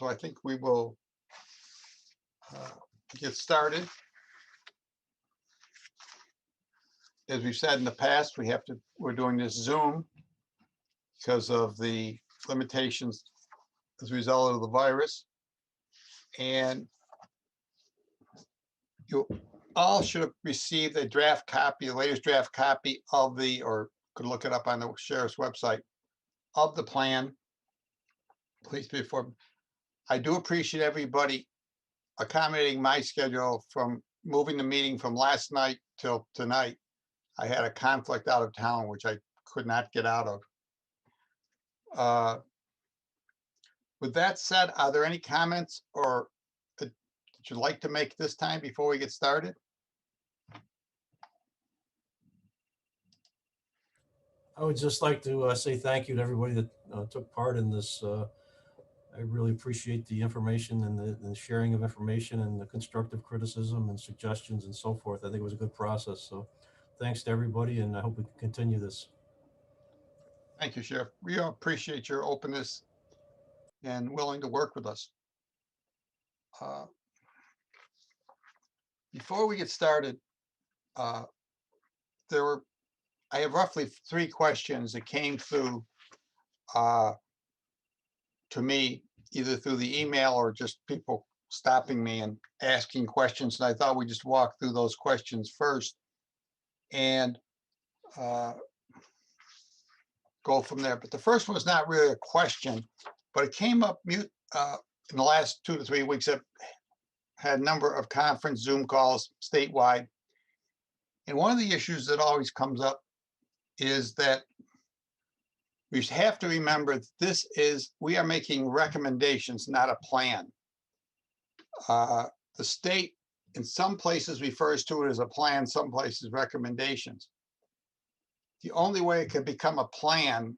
So I think we will get started. As we've said in the past, we're doing this Zoom because of the limitations as a result of the virus. And you all should have received a draft copy, the latest draft copy of or could look it up on the sheriff's website, of the plan. Please be informed. I do appreciate everybody accommodating my schedule from moving the meeting from last night till tonight. I had a conflict out of town, which I could not get out of. With that said, are there any comments or that you'd like to make this time before we get started? I would just like to say thank you to everybody that took part in this. I really appreciate the information and the sharing of information and the constructive criticism and suggestions and so forth. I think it was a good process. So thanks to everybody, and I hope we can continue this. Thank you, Sheriff. We appreciate your openness and willing to work with us. Before we get started, I have roughly 3 questions that came through to me, either through the email or just people stopping me and asking questions. And I thought we'd just walk through those questions first and go from there. But the first one is not really a question, but it came up in the last 2 to 3 weeks. I've had a number of conference Zoom calls statewide. And one of the issues that always comes up is that we have to remember we are making recommendations, not a plan. The state in some places refers to it as a plan, some places recommendations. The only way it can become a plan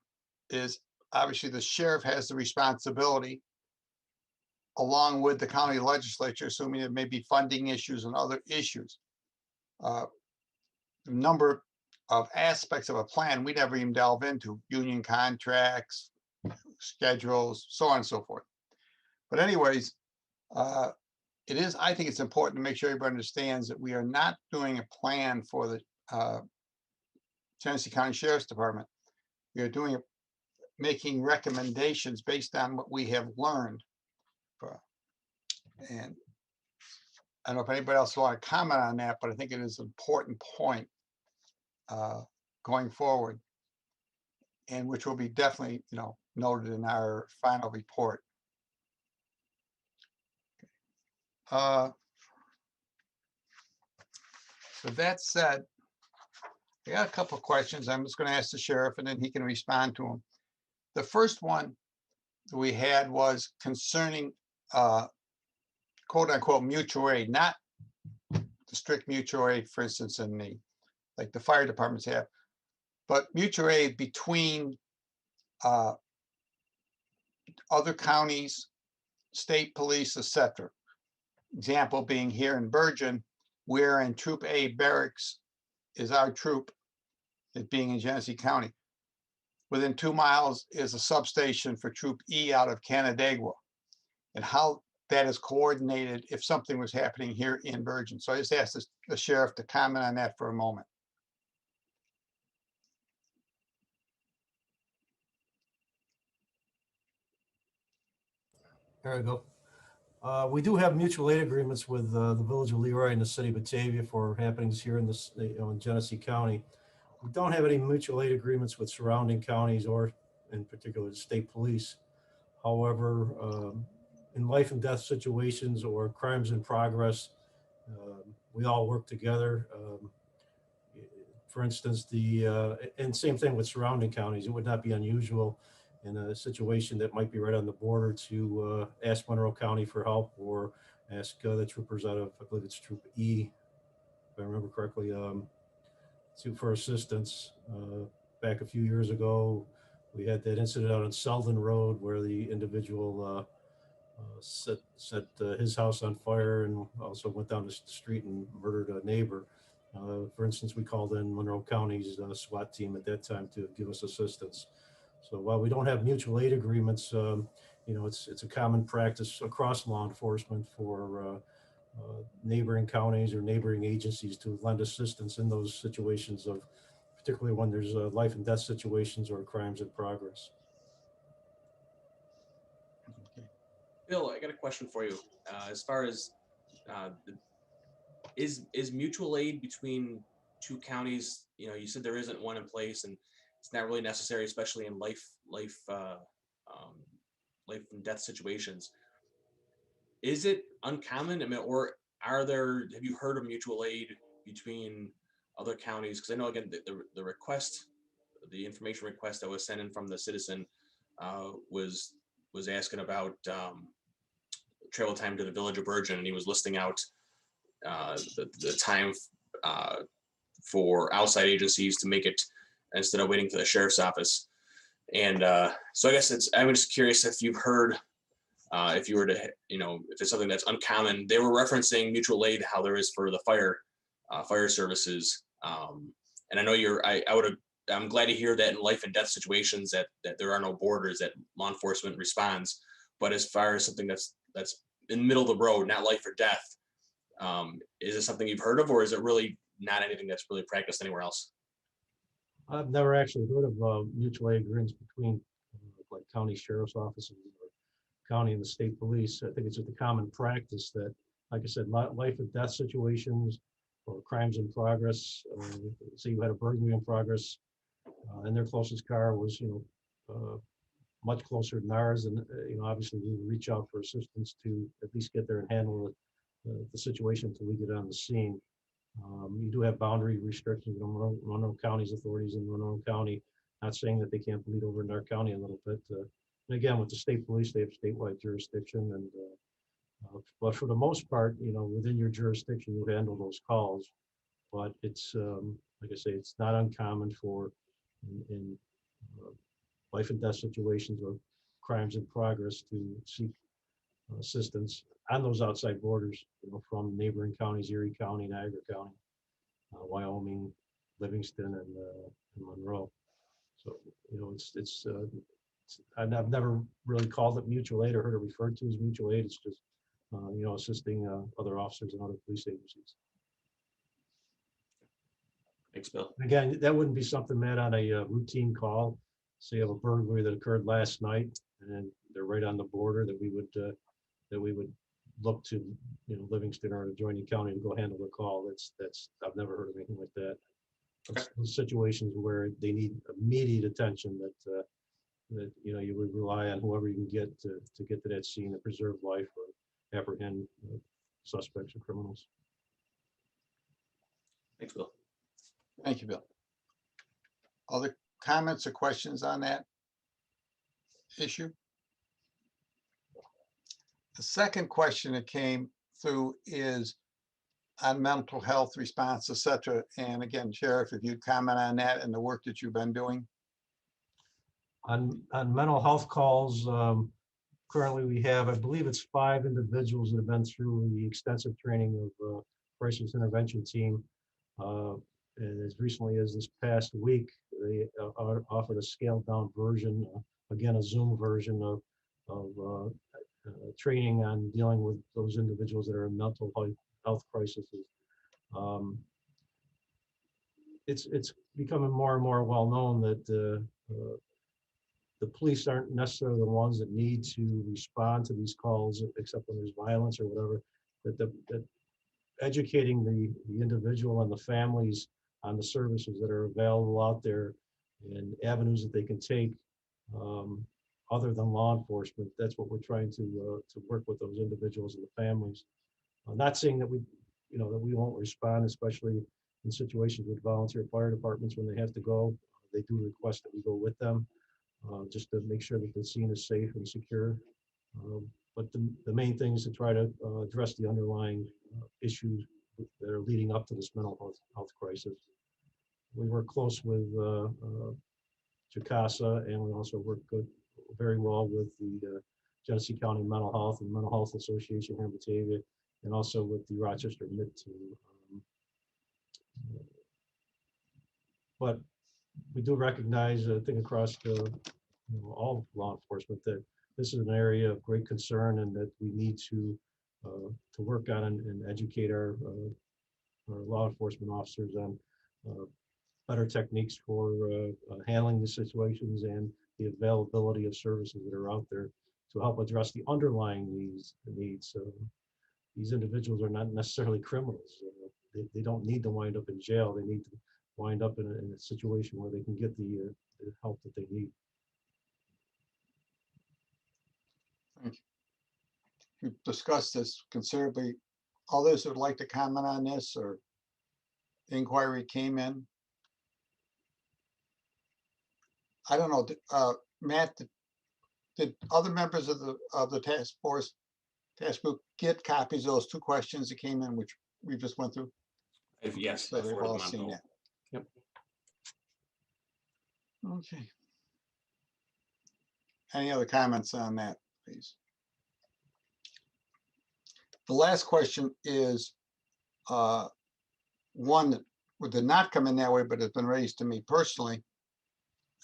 is obviously the sheriff has the responsibility along with the county legislature, assuming there may be funding issues and other issues. A number of aspects of a plan we never even delve into: union contracts, schedules, so on and so forth. But anyways, I think it's important to make sure everybody understands that we are not doing a plan for the Genesee County Sheriff's Department. We are making recommendations based on what we have learned. And I don't know if anybody else want to comment on that, but I think it is an important point going forward, and which will be definitely, noted in our final report. With that said, I got a couple of questions. I'm just going to ask the sheriff, and then he can respond to them. The first one that we had was concerning quote unquote mutual aid, not the strict mutual aid, for instance, like the fire departments have, but mutual aid between other counties, state police, etc. Example being here in Bergen, we're in Troop A barracks is our troop, it being in Genesee County. Within 2 miles is a substation for Troop E out of Canandaigua, and how that is coordinated if something was happening here in Bergen. So I just asked the sheriff to comment on that for a moment. There we go. We do have mutual aid agreements with the village of Leroy and the city of Batavia for happenings here in in Genesee County. We don't have any mutual aid agreements with surrounding counties or in particular the state police. However, in life and death situations or crimes in progress, we all work together. For instance, and same thing with surrounding counties. It would not be unusual in a situation that might be right on the border to ask Monroe County for help, or ask the troopers out of, I believe it's Troop E, if I remember correctly, for assistance. Back a few years ago, we had that incident out on Selden Road where the individual set his house on fire and also went down the street and murdered a neighbor. For instance, we called in Monroe County's SWAT team at that time to give us assistance. So while we don't have mutual aid agreements, it's a common practice across law enforcement for neighboring counties or neighboring agencies to lend assistance in those situations of, particularly when there's life and death situations or crimes in progress. Okay. Bill, I got a question for you. As far as is mutual aid between two counties? You said there isn't one in place, and it's not really necessary, especially in life and death situations. Is it uncommon? I mean, or have you heard of mutual aid between other counties? Because I know, again, the request, the information request that was sent in from the citizen was asking about travel time to the village of Virgin, and he was listing out the time for outside agencies to make it instead of waiting for the sheriff's office. And so I guess I'm just curious if you've heard, if you were to, if it's something that's uncommon. They were referencing mutual aid, how there is for the fire services. And I know I'm glad to hear that in life and death situations that there are no borders, that law enforcement responds. But as far as something that's in the middle of the road, not life or death, is it something you've heard of, or is it really not anything that's really practiced anywhere else? I've never actually heard of mutual aid agreements between like county sheriff's offices or county and the state police. I think it's just a common practice that, like I said, life and death situations or crimes in progress. Say you had a burglary in progress, and their closest car was, much closer than ours, and obviously we would reach out for assistance to at least get there and handle the situation until we get on the scene. You do have boundary restrictions in Monroe County's authorities in Monroe County, not saying that they can't bleed over in our county a little bit. And again, with the state police, they have statewide jurisdiction, and but for the most part, within your jurisdiction, you handle those calls. But it's like I say, it's not uncommon for in life and death situations or crimes in progress to seek assistance on those outside borders, from neighboring counties, Erie County, Niagara County, Wyoming, Livingston, and Monroe. So, I've never really called it mutual aid or heard it referred to as mutual aid. It's just, assisting other officers and other police agencies. Thanks, Bill. Again, that wouldn't be something, Matt, on a routine call. Say you have a burglary that occurred last night, and they're right on the border, that we would look to, Livingston or an adjoining county to go handle the call. That's I've never heard of anything like that. It's those situations where they need immediate attention that you would rely on whoever you can get to get to that scene and preserve life or apprehend suspects or criminals. Thanks, Bill. Thank you, Bill. Other comments or questions on that issue? The second question that came through is on mental health response, et cetera. And again, Sheriff, if you'd comment on that and the work that you've been doing. On mental health calls, currently we have, I believe it's 5 individuals that have been through the extensive training of crisis intervention team. And as recently as this past week, they offered a scaled down version, again, a Zoom version of training on dealing with those individuals that are in mental health crises. It's becoming more and more well known that the police aren't necessarily the ones that need to respond to these calls, except when there's violence or whatever. That educating the individual and the families on the services that are available out there and avenues that they can take other than law enforcement. That's what we're trying to work with those individuals and the families. I'm not saying that that we won't respond, especially in situations with volunteer fire departments when they have to go. They do request that we go with them, just to make sure that the scene is safe and secure. But the main thing is to try to address the underlying issues that are leading up to this mental health crisis. We work close with JACASA, and we also work very well with the Genesee County Mental Health and Mental Health Association here in Batavia, and also with the Rochester MIT team. But we do recognize, I think, across all law enforcement, that this is an area of great concern and that we need to work on and educate our law enforcement officers on better techniques for handling the situations and the availability of services that are out there to help address the underlying needs. These individuals are not necessarily criminals. They don't need to wind up in jail. They need to wind up in a situation where they can get the help that they need. We've discussed this considerably. Others would like to comment on this, or inquiry came in? I don't know, Matt, did other members of the task group get copies of those two questions that came in, which we just went through? Yes, So I they've forwarded all them on seen Bill. that. Yep. Okay. Any other comments on that, please? The last question is one that did not come in that way, but has been raised to me personally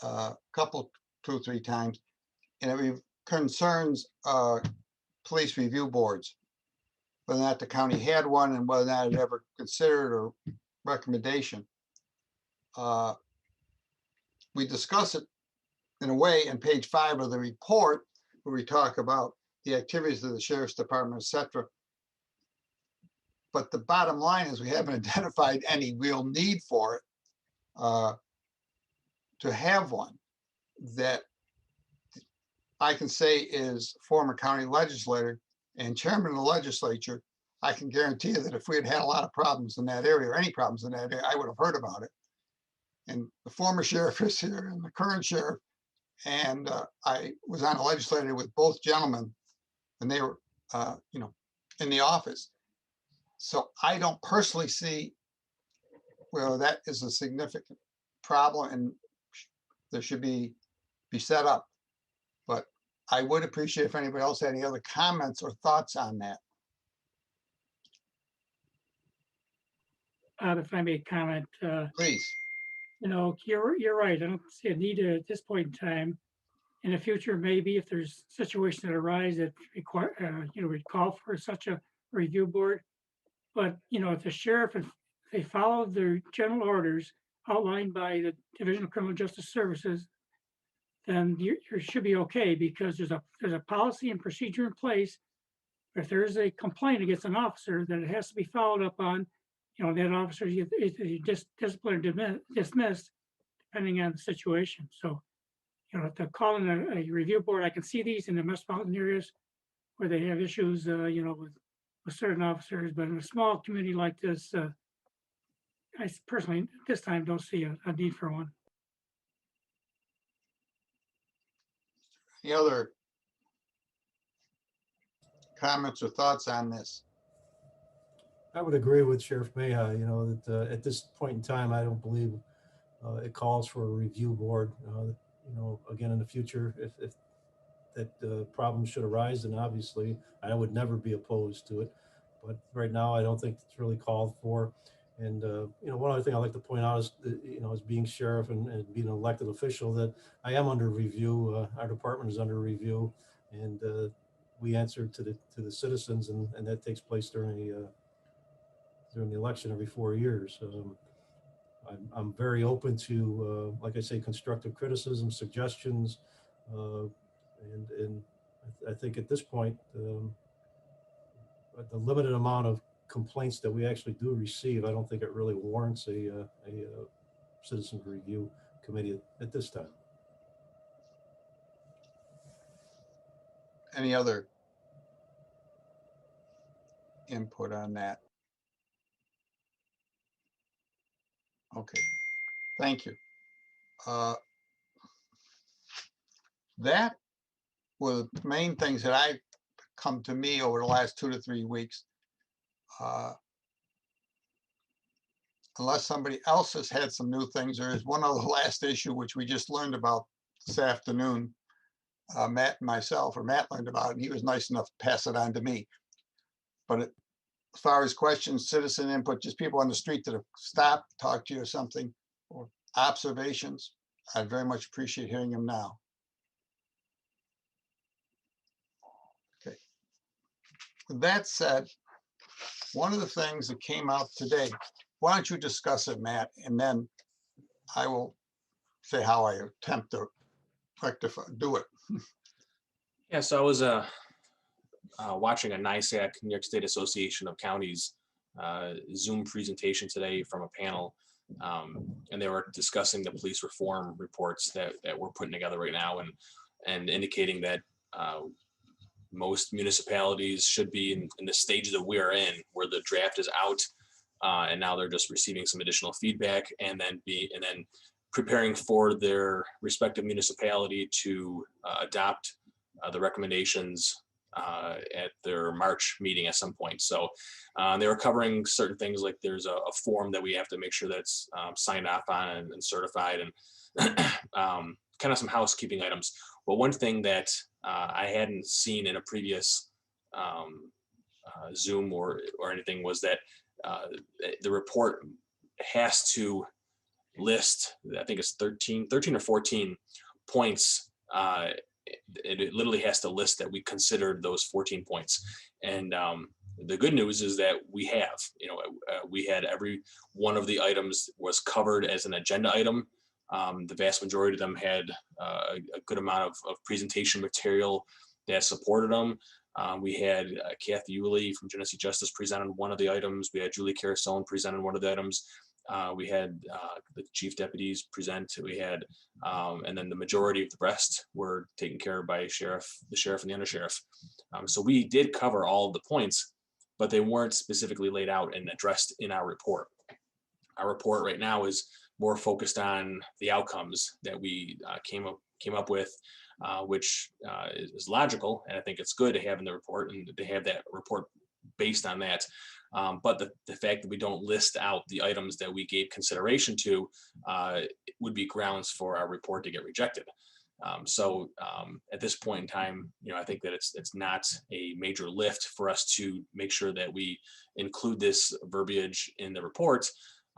a couple, 2 or 3 times, and it concerns police review boards, whether or not the county had one and whether or not it ever considered or recommendation. We discuss it in a way in page 5 of the report, where we talk about the activities of the sheriff's department, etc. But the bottom line is we haven't identified any real need for it to have one that I can say is former county legislator and chairman of the legislature. I can guarantee you that if we had had a lot of problems in that area or any problems in that area, I would have heard about it. And the former sheriff is here and the current sheriff. And I was on a legislature with both gentlemen and they were, in the office. So I don't personally see where that is a significant problem and there should be set up. But I would appreciate if anybody else had any other comments or thoughts on that. If I may comment, Please. you're right. I don't see a need at this point in time. In the future, maybe if there's situations that arise that require, would call for such a review board. But, if the sheriff, if they follow the general orders outlined by the Division of Criminal Justice Services, then you should be okay because there's a policy and procedure in place. If there's a complaint against an officer, then it has to be followed up on. That officer is disciplined or dismissed, depending on the situation. So, to call in a review board, I can see these in the metropolitan areas where they have issues, with certain officers. But in a small community like this, I personally, at this time, don't see a need for one. Any other comments or thoughts on this? I would agree with Sheriff Mayha, that at this point in time, I don't believe it calls for a review board. Again, in the future, if that problem should arise, then obviously I would never be opposed to it. But right now, I don't think it's really called for. And, one other thing I'd like to point out is, as being sheriff and being an elected official, that I am under review. Our department is under review, and we answer to the citizens, and that takes place during the election every 4 years. I'm very open to, like I say, constructive criticism, suggestions, and I think at this point, the limited amount of complaints that we actually do receive, I don't think it really warrants a citizens review committee at this time. Any other input on that? Okay, thank you. That were the main things that I come to me over the last 2 to 3 weeks. Unless somebody else has had some new things, there is one other last issue which we just learned about this afternoon. Matt and myself, or Matt learned about it, and he was nice enough to pass it on to me. But as far as questions, citizen input, just people on the street that have stopped, talked to you or something, or observations, I'd very much appreciate hearing them now. that said, one of the things that came out today, why don't you discuss it, Matt, and then I will say how I attempt to rectify, do it. Yeah, so I was watching a NISAC, New York State Association of Counties, Zoom presentation today from a panel, and they were discussing the police reform reports that we're putting together right now, and indicating that most municipalities should be in the stage that we are in, where the draft is out, and now they're just receiving some additional feedback, and then preparing for their respective municipality to adopt the recommendations at their March meeting at some point. So they were covering certain things, like there's a form that we have to make sure that's signed off on and certified, and kind of some housekeeping items. But one thing that I hadn't seen in a previous Zoom or anything was that the report has to list, I think it's 13 or 14 points. It literally has to list that we considered those 14 points. And the good news is that we have, we had every one of the items was covered as an agenda item. The vast majority of them had a good amount of presentation material that supported them. We had Kathy Yulee from Genesee Justice present on one of the items. We had Julie Carousel present on one of the items. We had the chief deputies present. We had, and then the majority of the rest were taken care of by the sheriff and the undersheriff. So we did cover all of the points, but they weren't specifically laid out and addressed in our report. Our report right now is more focused on the outcomes that we came up with, which is logical, and I think it's good to have in the report and to have that report based on that. But the fact that we don't list out the items that we gave consideration to would be grounds for our report to get rejected. So at this point in time, I think that it's not a major lift for us to make sure that we include this verbiage in the report.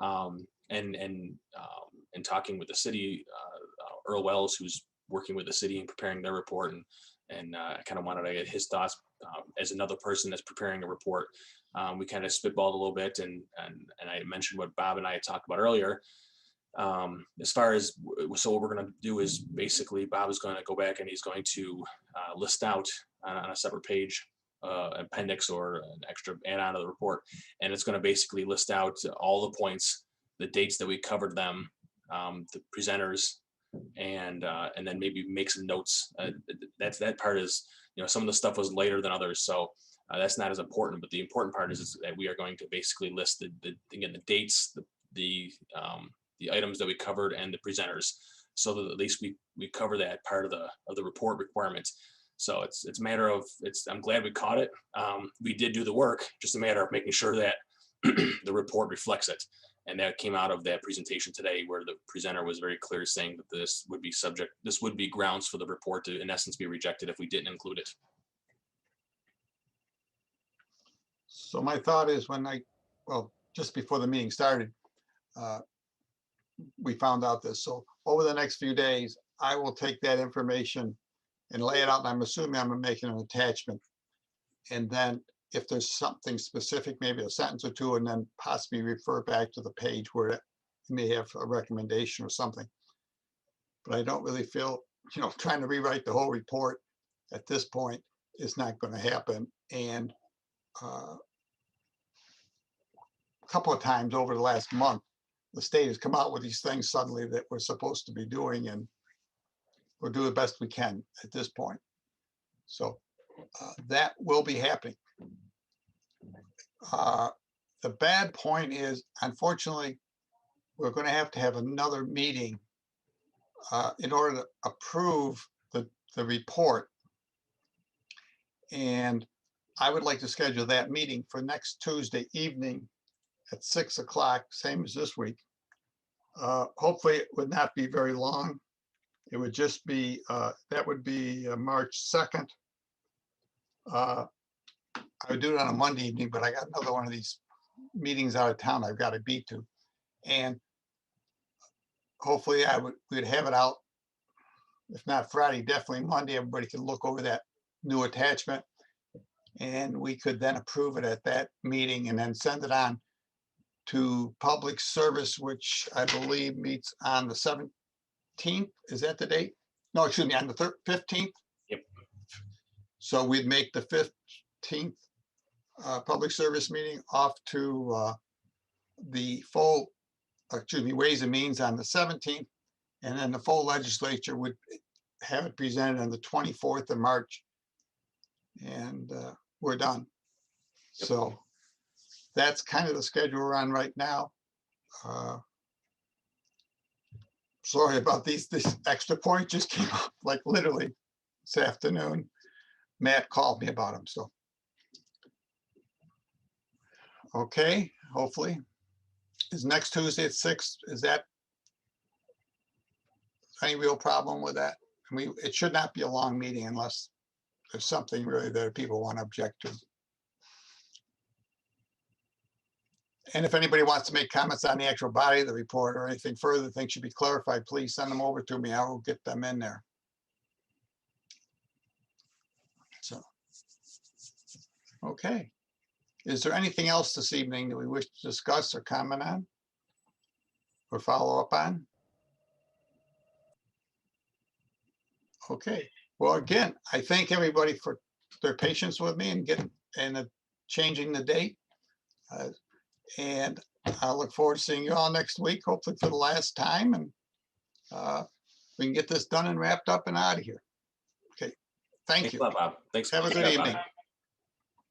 And talking with the city, Earl Wells, who's working with the city and preparing their report, and I kind of wanted to get his thoughts as another person that's preparing a report. We kind of spitballed a little bit, and I mentioned what Bob and I had talked about earlier. As far as, so what we're going to do is basically Bob is going to go back and he's going to list out on a separate page appendix or an extra add-on to the report, and it's going to basically list out all the points, the dates that we covered them, the presenters, and then maybe make some notes. That part is, some of the stuff was later than others, so that's not as important. But the important part is that we are going to basically list the dates, the items that we covered, and the presenters, so that at least we cover that part of the report requirements. So it's a matter of, I'm glad we caught it. We did do the work, just a matter of making sure that the report reflects it. And that came out of that presentation today, where the presenter was very clear, saying that this would be grounds for the report to, in essence, be rejected if we didn't include it. So my thought is, just before the meeting started, we found out this. So over the next few days, I will take that information and lay it out. And I'm assuming I'm making an attachment. And then if there's something specific, maybe a sentence or two, and then possibly refer back to the page where it may have a recommendation or something. But I don't really feel, trying to rewrite the whole report at this point is not going to happen. And a couple of times over the last month, the state has come out with these things suddenly that we're supposed to be doing, and we'll do the best we can at this point. So that will be happening. The bad point is, unfortunately, we're going to have another meeting in order to approve the report. And I would like to schedule that meeting for next Tuesday evening at 6 o'clock, same as this week. Hopefully it would not be very long. It would just be, that would be March 2nd. I would do it on a Monday evening, but I got another one of these meetings out of town I've got to be to. And hopefully we'd have it out, if not Friday, definitely Monday. Everybody can look over that new attachment. And we could then approve it at that meeting and then send it on to public service, which I believe meets on the 17th. Is that the date? No, excuse me, on the 15th. Yep. So we'd make the 15th public service meeting off to the full, excuse me, Ways and Means on the 17th. And then the full legislature would have it presented on the 24th of March. And we're done. Yep. So that's kind of the schedule we're on right now. Sorry about this extra point just came up like literally this afternoon. Matt called me about him, so. Okay, hopefully. Is next Tuesday at 6, is that any real problem with that? I mean, it should not be a long meeting unless there's something really that people want to object to. And if anybody wants to make comments on the actual body of the report or anything further, things should be clarified, please send them over to me. I will get them in there. So, okay. Is there anything else this evening that we wish to discuss or comment on? Or follow up on? Okay, well, again, I thank everybody for their patience with me and changing the date. And I look forward to seeing you all next week, hopefully for the last time, and we can get this done and wrapped up and out of here. Okay, thank Thanks you. a lot, Bob. Thanks. Have a good Yeah, Bob. evening.